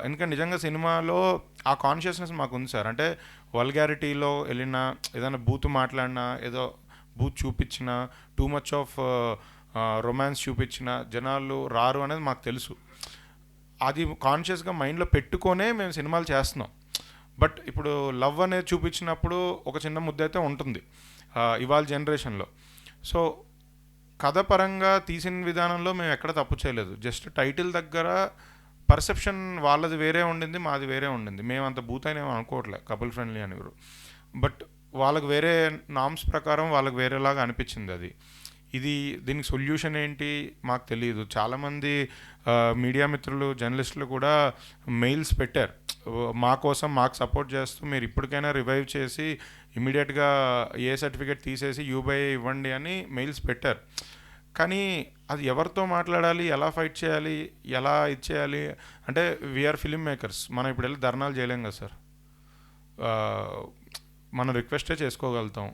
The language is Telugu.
ఎందుకంటే నిజంగా సినిమాలో ఆ కాన్షియస్నెస్ మాకు ఉంది సార్. అంటే వల్గారిటీలో వెళ్ళినా, ఏదైనా బూతు మాట్లాడినా, ఏదో బూత్ చూపించినా, టూ మచ్ ఆఫ్ రొమాన్స్ చూపించిన జనాలు రారు అనేది మాకు తెలుసు. అది కాన్షియస్గా మైండ్లో పెట్టుకొనే మేము సినిమాలు చేస్తున్నాం. బట్ ఇప్పుడు లవ్ అనేది చూపించినప్పుడు ఒక చిన్న ముద్ద అయితే ఉంటుంది ఇవాళ జనరేషన్లో. సో కథ పరంగా తీసిన విధానంలో మేము ఎక్కడ తప్పు చేయలేదు. జస్ట్ టైటిల్ దగ్గర పర్సెప్షన్ వాళ్ళది వేరే ఉండింది, మాది వేరే ఉండింది. మేము అంత బూత్ అయినా అనుకోవట్లే కపుల్ ఫ్రెండ్లీ అని. బట్ వాళ్ళకి వేరే నామ్స్ ప్రకారం వాళ్ళకి వేరేలాగా అనిపించింది అది. ఇది దీనికి సొల్యూషన్ ఏంటి మాకు తెలియదు. చాలామంది మీడియా మిత్రులు, జర్నలిస్టులు కూడా మెయిల్స్ పెట్టారు మా కోసం, మాకు సపోర్ట్ చేస్తూ మీరు ఇప్పటికైనా రివైవ్ చేసి ఇమీడియట్గా ఏ సర్టిఫికేట్ తీసేసి యూబై ఇవ్వండి అని మెయిల్స్ పెట్టారు. కానీ అది ఎవరితో మాట్లాడాలి, ఎలా ఫైట్ చేయాలి, ఎలా ఇచ్చేయాలి అంటే వీఆర్ ఫిలిం మేకర్స్. మనం ఇప్పుడు వెళ్ళి ధర్నాలు చేయలేం కదా సార్. మనం రిక్వెస్టే చేసుకోగలుగుతాం.